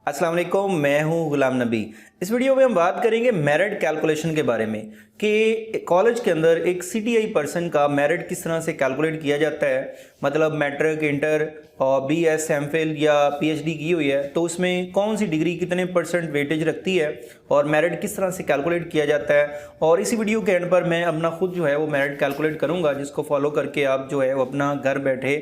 अस्सलाम वालेकुम, मैं हूं गुलाम नबी। इस वीडियो में हम बात करेंगे मेरिट कैलकुलेशन के बारे में कि कॉलेज के अंदर एक सीटीआई पर्सन का मेरिट किस तरह से कैलकुलेट किया जाता है। मतलब मैट्रिक, इंटर और बीएस, एमफिल या पीएचडी की हुई है तो उसमें कौन सी डिग्री कितने % वेटेज रखती है और मेरिट किस तरह से कैलकुलेट किया जाता है। और इसी वीडियो के एंड पर मैं अपना खुद जो है वो मेरिट कैलकुलेट करूँगा, जिसको फॉलो करके आप जो है वो अपना घर बैठे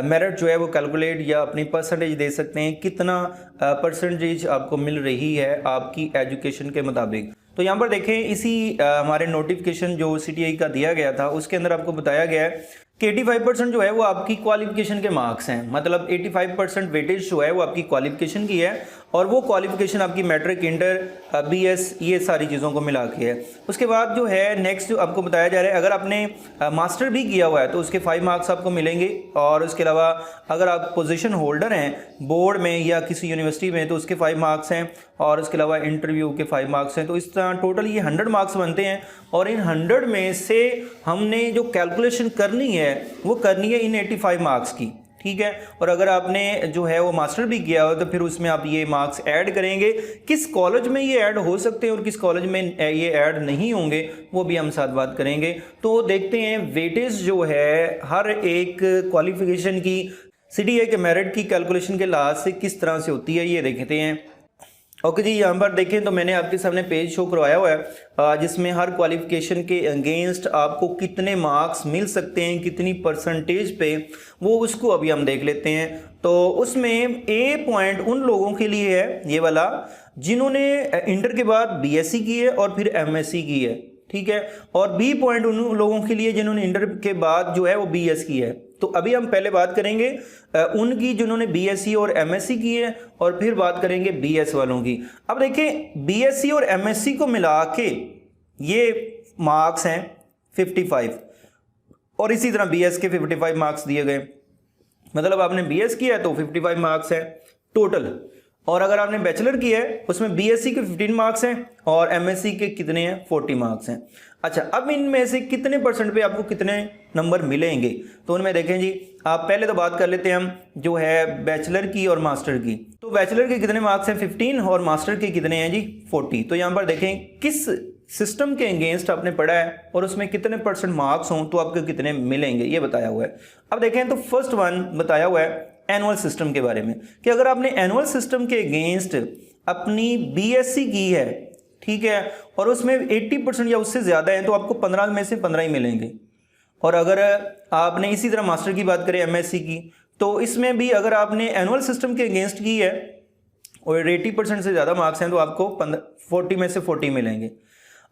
मेरिट जो है वो कैलकुलेट या अपनी परसेंटेज दे सकते हैं, कितना परसेंटेज आपको मिल रही है आपकी एजुकेशन के मुताबिक। तो यहाँ पर देखें, इसी हमारे नोटिफिकेशन जो सीटीआई का दिया गया था उसके अंदर आपको बताया गया है कि 85% जो है वो आपकी क्वालिफिकेशन के मार्क्स हैं। मतलब 85% वेटेज जो है वो आपकी क्वालिफिकेशन की है और वो क्वालिफिकेशन आपकी मैट्रिक, इंटर, बीएस, ये सारी चीज़ों को मिला के है। उसके बाद जो है नेक्स्ट जो आपको बताया जा रहा है, अगर आपने मास्टर भी किया हुआ है तो उसके 5 मार्क्स आपको मिलेंगे। और उसके अलावा अगर आप पोजीशन होल्डर हैं बोर्ड में या किसी यूनिवर्सिटी में तो उसके 5 मार्क्स हैं। और उसके अलावा इंटरव्यू के 5 मार्क्स हैं। तो इस तरह टोटल ये 100 मार्क्स बनते हैं और इन 100 में से हमने जो कैलकुलेशन करनी है वो करनी है इन 85 मार्क्स की, ठीक है। और अगर आपने जो है वो मास्टर भी किया हो तो फिर उसमें आप ये मार्क्स ऐड करेंगे। किस कॉलेज में ये ऐड हो सकते हैं और किस कॉलेज में ये ऐड नहीं होंगे वो भी हम साथ बात करेंगे। तो देखते हैं वेटेज जो है हर एक क्वालिफिकेशन की सीटीआई के मेरिट की कैलकुलेशन के लिहाज से किस तरह से होती है, ये देखते हैं। ओके जी, यहाँ पर देखें तो मैंने आपके सामने पेज शो करवाया हुआ है जिसमें हर क्वालिफिकेशन के अगेंस्ट आपको कितने मार्क्स मिल सकते हैं, कितनी परसेंटेज पे, वो उसको अभी हम देख लेते हैं। तो उसमें ए पॉइंट उन लोगों के लिए है ये वाला जिन्होंने इंटर के बाद बीएससी की है और फिर एमएससी की है, ठीक है। और बी पॉइंट उन लोगों के लिए जिन्होंने इंटर के बाद जो है वो बीएस की है। तो अभी हम पहले बात करेंगे उनकी जिन्होंने बीएससी और एमएससी की है और फिर बात करेंगे बीएस वालों की। अब देखें, बीएससी और एमएससी को मिला के ये मार्क्स हैं 55 और इसी तरह बीएस के 55 मार्क्स दिए गए। मतलब आपने बीएस किया है तो 55 मार्क्स है टोटल। और अगर आपने बैचलर किया है उसमें बीएससी के 15 मार्क्स हैं और एमएससी के कितने हैं, 40 मार्क्स हैं। अच्छा, अब इनमें से कितने % पे आपको कितने नंबर मिलेंगे तो उनमें देखें जी, आप पहले तो बात कर लेते हैं हम जो है बैचलर की और मास्टर की। तो बैचलर के कितने मार्क्स हैं 15 और मास्टर के कितने हैं जी 40। तो यहाँ पर देखें किस सिस्टम के अगेंस्ट आपने पढ़ा है और उसमें कितने % मार्क्स हों तो आपको कितने मिलेंगे ये बताया हुआ है। अब देखें तो फर्स्ट वन बताया हुआ है एनुअल सिस्टम के बारे में कि अगर आपने एनुअल सिस्टम के अगेंस्ट अपनी बीएससी की है, ठीक है, और उसमें 80% या उससे ज़्यादा है तो आपको 15 में से 15 ही मिलेंगे। और अगर आपने इसी तरह मास्टर की बात करें एमएससी की तो इसमें भी अगर आपने एनुअल सिस्टम के अगेंस्ट की है और 80% से ज़्यादा मार्क्स हैं तो आपको 40 में से 40 मिलेंगे।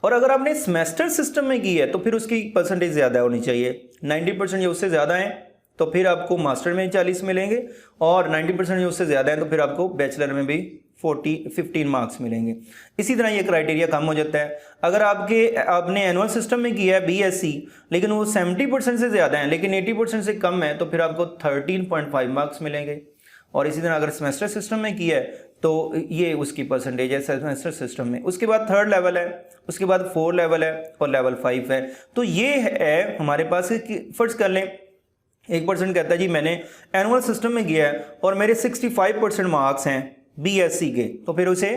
और अगर आपने सेमेस्टर सिस्टम में की है तो फिर उसकी परसेंटेज ज़्यादा होनी चाहिए, 90% या उससे ज़्यादा है तो फिर आपको मास्टर में 40 मिलेंगे और 90% या उससे ज़्यादा है तो फिर आपको बैचलर में भी 15 मार्क्स मिलेंगे। इसी तरह ये क्राइटेरिया कम हो जाता है। अगर आपने एनुअल सिस्टम में किया है बीएससी लेकिन वो 70% से ज़्यादा है लेकिन 80% से कम है तो फिर आपको 13.5 मार्क्स मिलेंगे। और इसी तरह अगर सेमेस्टर सिस्टम में किया है तो ये उसकी परसेंटेज है सेमेस्टर सिस्टम में। उसके बाद 3rd लेवल है, उसके बाद 4 लेवल है और लेवल 5 है। तो ये है हमारे पास, फर्ज कर लें एक पर्सन कहता है जी मैंने एनुअल सिस्टम में किया है और मेरे 65% मार्क्स हैं बीएससी के तो फिर उसे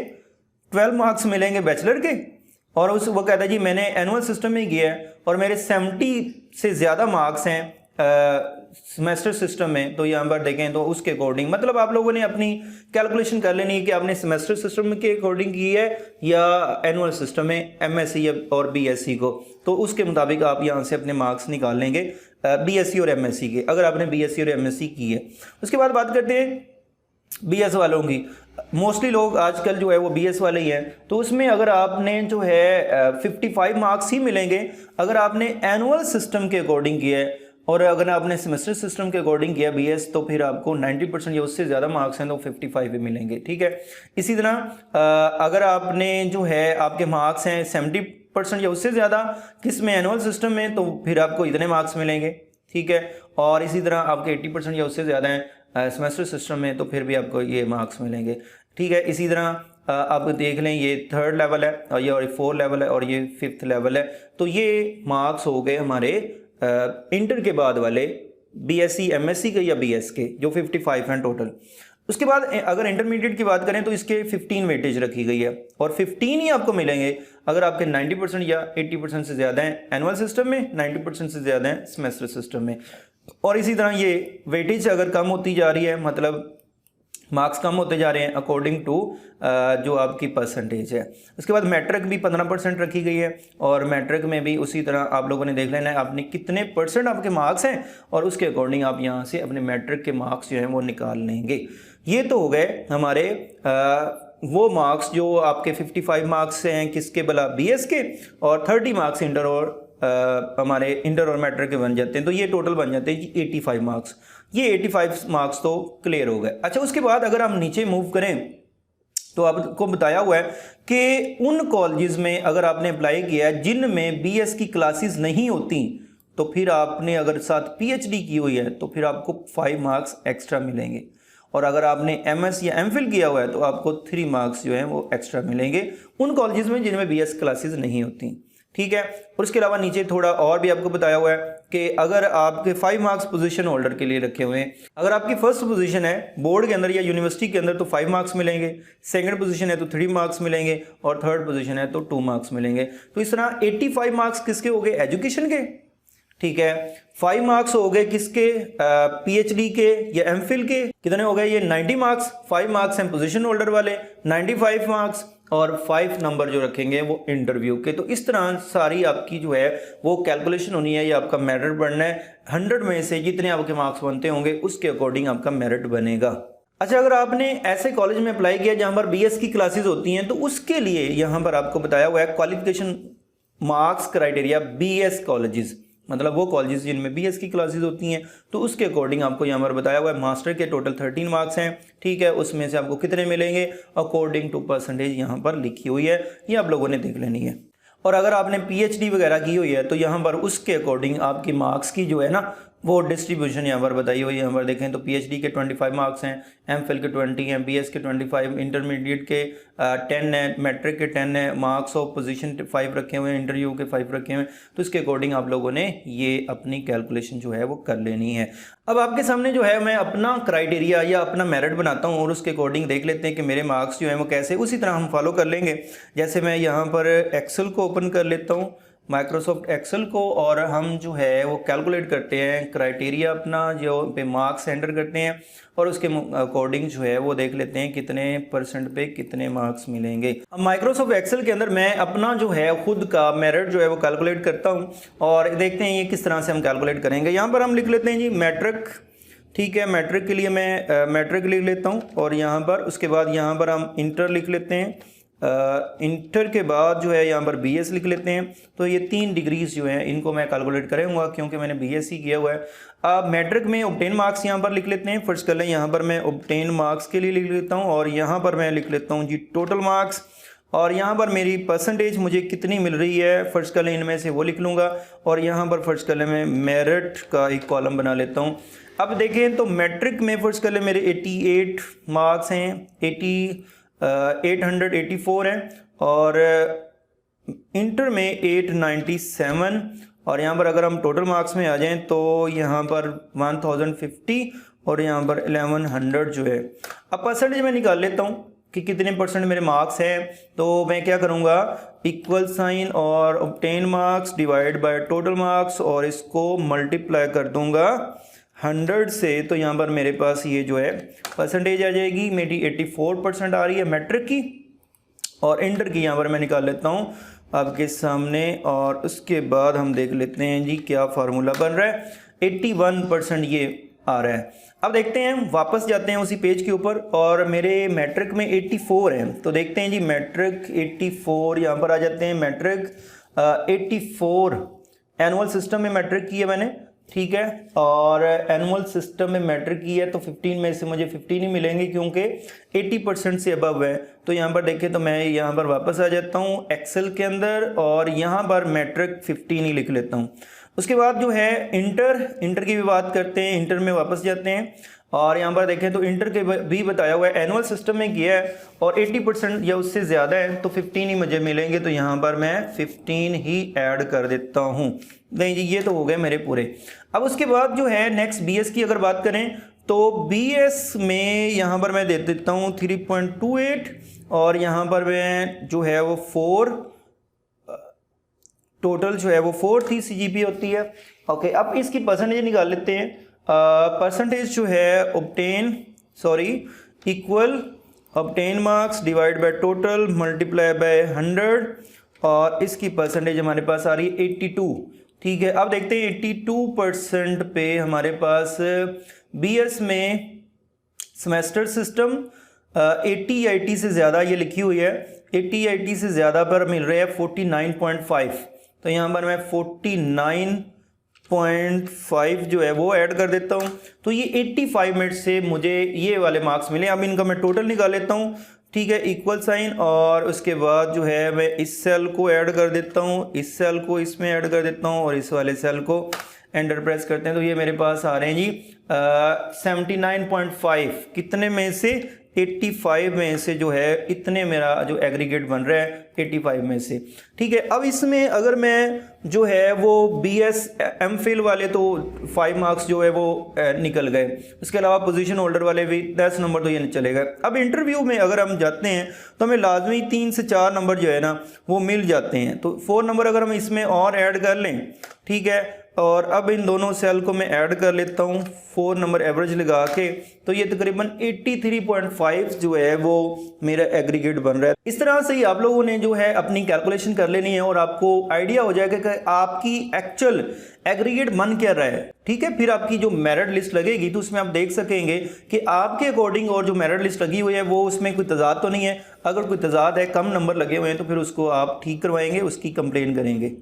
12 मार्क्स मिलेंगे बैचलर के। और वो कहता है जी मैंने एनुअल सिस्टम में किया है और मेरे 70 से ज़्यादा मार्क्स हैं सेमेस्टर सिस्टम में तो यहाँ पर देखें तो उसके अकॉर्डिंग, मतलब आप लोगों ने अपनी कैलकुलेशन कर लेनी है कि आपने सेमेस्टर सिस्टम के अकॉर्डिंग की है या एनुअल सिस्टम में एमएससी और बीएससी को, तो उसके मुताबिक आप यहाँ से अपने मार्क्स निकाल लेंगे बीएससी और एमएससी के, अगर आपने बीएससी और एमएससी की है। उसके बाद बात करते हैं बीएस वालों की। मोस्टली लोग आजकल जो है वो बीएस वाले ही हैं तो उसमें अगर आपने जो है 55 मार्क्स ही मिलेंगे अगर आपने एनुअल सिस्टम के अकॉर्डिंग किया है। और अगर आपने सेमेस्टर सिस्टम के अकॉर्डिंग किया बीएस तो फिर आपको 90% या उससे ज़्यादा मार्क्स हैं तो 55 भी मिलेंगे, ठीक है। इसी तरह अगर आपने जो है आपके मार्क्स हैं 70% या उससे ज़्यादा किस में, एनुअल सिस्टम में, तो फिर आपको इतने मार्क्स मिलेंगे, ठीक है। और इसी तरह आपके 80% या उससे ज़्यादा हैं सेमेस्टर सिस्टम में तो फिर भी आपको ये मार्क्स मिलेंगे, ठीक है। इसी तरह आप देख लें ये 3rd लेवल है और ये 4 लेवल है और ये 5th लेवल है। तो ये मार्क्स हो गए हमारे इंटर के बाद वाले बीएससी एमएससी के या बीएस के जो 55 हैं टोटल। उसके बाद अगर इंटरमीडिएट की बात करें तो इसके 15 वेटेज रखी गई है और 15 ही आपको मिलेंगे अगर आपके 90% या 80% से ज़्यादा हैं एनुअल सिस्टम में, 90% से ज़्यादा हैं सेमेस्टर सिस्टम में। और इसी तरह ये वेटेज अगर कम होती जा रही है, मतलब मार्क्स कम होते जा रहे हैं अकॉर्डिंग टू जो आपकी परसेंटेज है। उसके बाद मैट्रिक भी 15% रखी गई है और मैट्रिक में भी उसी तरह आप लोगों ने देख लेना है आपने कितने परसेंट आपके मार्क्स हैं और उसके अकॉर्डिंग आप यहाँ से अपने मैट्रिक के मार्क्स जो हैं वो निकाल लेंगे। ये तो हो गए हमारे वो मार्क्स जो आपके 55 मार्क्स से हैं किसके भला BS के, और 30 मार्क्स इंटर और हमारे इंटर और मैट्रिक के बन जाते हैं। तो ये टोटल बन जाते हैं 85 मार्क्स। ये 85 मार्क्स तो क्लियर हो गए। अच्छा, उसके बाद अगर हम नीचे मूव करें तो आपको बताया हुआ है कि उन कॉलेजेस में अगर आपने अप्लाई किया है जिनमें BS की क्लासेस नहीं होती, तो फिर आपने अगर साथ PhD की हुई है तो फिर आपको 5 मार्क्स एक्स्ट्रा मिलेंगे, और अगर आपने MS या MPhil किया हुआ है तो आपको 3 मार्क्स जो हैं वो एक्स्ट्रा मिलेंगे उन कॉलेजेस में जिनमें BS क्लासेस नहीं होती। ठीक है। और उसके अलावा नीचे थोड़ा और भी आपको बताया हुआ है कि अगर आपके 5 मार्क्स पोजीशन होल्डर के लिए रखे हुए हैं, अगर आपकी फर्स्ट पोजीशन है बोर्ड के अंदर या यूनिवर्सिटी के अंदर तो 5 मार्क्स मिलेंगे, सेकंड पोजीशन है तो 3 मार्क्स मिलेंगे और थर्ड पोजीशन है तो 2 मार्क्स मिलेंगे। तो इस तरह 85 मार्क्स किसके हो गए? एजुकेशन के। ठीक है। 5 मार्क्स हो गए किसके? PhD के या MPhil के। कितने हो गए? ये 90 मार्क्स। 5 मार्क्स हैं पोजीशन होल्डर वाले, 95 मार्क्स, और 5 नंबर जो रखेंगे वो इंटरव्यू के। तो इस तरह सारी आपकी जो है वो कैलकुलेशन होनी है, ये आपका मेरिट बनना है। 100 में से जितने आपके मार्क्स बनते होंगे उसके अकॉर्डिंग आपका मेरिट बनेगा। अच्छा, अगर आपने ऐसे कॉलेज में अप्लाई किया जहां पर BS की क्लासेस होती हैं तो उसके लिए यहां पर आपको बताया हुआ है qualification marks criteria BS colleges, मतलब वो कॉलेजेस जिनमें BS की क्लासेस होती हैं तो उसके अकॉर्डिंग आपको यहाँ पर बताया हुआ है। मास्टर के टोटल 13 मार्क्स हैं। ठीक है। उसमें से आपको कितने मिलेंगे अकॉर्डिंग टू परसेंटेज यहाँ पर लिखी हुई है, ये आप लोगों ने देख लेनी है। और अगर आपने PhD वगैरह की हुई है तो यहाँ पर उसके अकॉर्डिंग आपकी मार्क्स की जो है ना वो डिस्ट्रीब्यूशन यहाँ पर बताई हुई है। यहाँ पर देखें तो PhD के 25 मार्क्स हैं, MPhil के 20 हैं, BS के 25, इंटरमीडिएट के 10 हैं, मैट्रिक के 10 हैं, मार्क्स ऑफ पोजीशन 5 रखे हुए हैं, इंटरव्यू के 5 रखे हुए हैं। तो इसके अकॉर्डिंग आप लोगों ने ये अपनी कैलकुलेशन जो है वो कर लेनी है। अब आपके सामने जो है मैं अपना क्राइटेरिया या अपना मेरिट बनाता हूँ और उसके अकॉर्डिंग देख लेते हैं कि मेरे मार्क्स जो हैं वो कैसे, उसी तरह हम फॉलो कर लेंगे। जैसे मैं यहाँ पर एक्सेल को ओपन कर लेता हूँ, माइक्रोसॉफ्ट एक्सेल को, और हम जो है वो कैलकुलेट करते हैं क्राइटेरिया अपना जो पे मार्क्स एंटर करते हैं और उसके अकॉर्डिंग जो है वो देख लेते हैं कितने परसेंट पे कितने मार्क्स मिलेंगे। अब माइक्रोसॉफ्ट एक्सेल के अंदर मैं अपना जो है खुद का मेरिट जो है वो कैलकुलेट करता हूँ और देखते हैं ये किस तरह से हम कैलकुलेट करेंगे। यहाँ पर हम लिख लेते हैं जी मैट्रिक। ठीक है। मैट्रिक के लिए मैं मैट्रिक लिख लेता हूँ और यहाँ पर उसके बाद यहाँ पर हम इंटर लिख लेते हैं। इंटर के बाद जो है यहाँ पर BS लिख लेते हैं। तो ये 3 डिग्रीज जो हैं इनको मैं कैलकुलेट करूँगा क्योंकि मैंने BS ही किया हुआ है। अब मैट्रिक में ऑब्टेन मार्क्स यहाँ पर लिख लेते हैं। फर्स्ट कर लें, यहाँ पर मैं ऑब्टेन मार्क्स के लिए लिख लेता हूँ और यहाँ पर मैं लिख लेता हूँ जी टोटल मार्क्स, और यहाँ पर मेरी परसेंटेज मुझे कितनी मिल रही है फर्स्ट कर लें इनमें से वो लिख लूँगा, और यहाँ पर फर्स्ट कर लें मैं मेरिट का एक कॉलम बना लेता हूँ। अब देखें तो मैट्रिक में फर्स्ट कर लें मेरे 88 मार्क्स हैं, 884 हैं, और इंटर में 897, और यहाँ पर अगर हम टोटल मार्क्स में आ जाएं तो यहाँ पर 1050 और यहाँ पर 1100 जो है। अब परसेंटेज मैं निकाल लेता हूँ कि कितने परसेंट मेरे मार्क्स हैं। तो मैं क्या करूँगा, इक्वल साइन और obtain marks divide by total marks, और इसको मल्टीप्लाई कर दूँगा 100 से। तो यहाँ पर मेरे पास ये जो है परसेंटेज आ जाएगी, मेरी 84% आ रही है मैट्रिक की, और इंटर की यहाँ पर मैं निकाल लेता हूँ आपके सामने। और उसके बाद हम देख लेते हैं जी क्या फार्मूला बन रहा है। 81% ये आ रहा है। अब देखते हैं, वापस जाते हैं उसी पेज के ऊपर, और मेरे मैट्रिक में 84 है। तो देखते हैं जी मैट्रिक 84, यहाँ पर आ जाते हैं मैट्रिक 84 एनुअल सिस्टम में मैट्रिक की है मैंने। ठीक है। और एनुअल सिस्टम में मैट्रिक की है तो 15 में से मुझे 15 ही मिलेंगे क्योंकि 80% से अबव है। तो यहाँ पर देखें तो मैं यहाँ पर वापस आ जाता हूँ एक्सेल के अंदर और यहाँ पर मैट्रिक 15 ही लिख लेता हूँ। उसके बाद जो है इंटर की भी बात करते हैं। इंटर में वापस जाते हैं और यहाँ पर देखें तो इंटर के भी बताया हुआ है, एनुअल सिस्टम में किया है और 80% या उससे ज़्यादा है तो 15 ही मुझे मिलेंगे। तो यहाँ पर मैं 15 ही ऐड कर देता हूँ। नहीं जी, ये तो हो गए मेरे पूरे। अब उसके बाद जो है नेक्स्ट BS की अगर बात करें तो BS में यहाँ पर मैं दे देता हूँ 3.28 और यहाँ पर मैं जो है वो 4, टोटल जो है वो 4 थी, CGPA होती है। ओके, अब इसकी परसेंटेज निकाल लेते हैं। परसेंटेज जो है obtain marks divide by total multiply by 100 और इसकी परसेंटेज हमारे पास आ रही है 82। ठीक है, अब देखते हैं 82% पे हमारे पास BS में सेमेस्टर सिस्टम 80 IIT से ज़्यादा ये लिखी हुई है, 80 IIT से ज़्यादा पर मिल रहे हैं 49.5। तो यहाँ पर मैं 49.5 जो है वो ऐड कर देता हूँ, तो ये 85 मिनट से मुझे ये वाले मार्क्स मिले। अब इनका मैं टोटल निकाल लेता हूँ। ठीक है, इक्वल साइन और उसके बाद जो है मैं इस सेल को ऐड कर देता हूँ, इस सेल को इसमें ऐड कर देता हूँ और इस वाले सेल को एंटर प्रेस करते हैं। तो ये मेरे पास आ रहे हैं जी 79.5, कितने में से 85 में से जो है इतने मेरा जो एग्रीगेट बन रहा है 85 में से। ठीक है, अब इसमें अगर मैं जो है वो BS MPhil वाले तो 5 मार्क्स जो है वो निकल गए, इसके अलावा पोजीशन होल्डर वाले भी 10 नंबर तो ये नहीं चलेगा। अब इंटरव्यू में अगर हम जाते हैं तो हमें लाजमी 3 से 4 नंबर जो है ना वो मिल जाते हैं, तो 4 नंबर अगर हम इसमें और ऐड कर लें। ठीक है, और अब इन दोनों सेल को मैं ऐड कर लेता हूँ 4 नंबर एवरेज लगा के, तो ये तकरीबन 83.5 जो है वो मेरा एग्रीगेट बन रहा है। इस तरह से ही आप लोगों ने जो है अपनी कैलकुलेशन कर लेनी है और आपको आइडिया हो जाएगा कि आपकी एक्चुअल एग्रीगेट बन क्या रहा है। ठीक है, फिर आपकी जो मेरिट लिस्ट लगेगी तो उसमें आप देख सकेंगे कि आपके अकॉर्डिंग और जो मेरिट लिस्ट लगी हुई है वो उसमें कोई तजाद तो नहीं है। अगर कोई तजाद है, कम नंबर लगे हुए हैं, तो फिर उसको आप ठीक करवाएंगे, उसकी कंप्लेन करेंगे।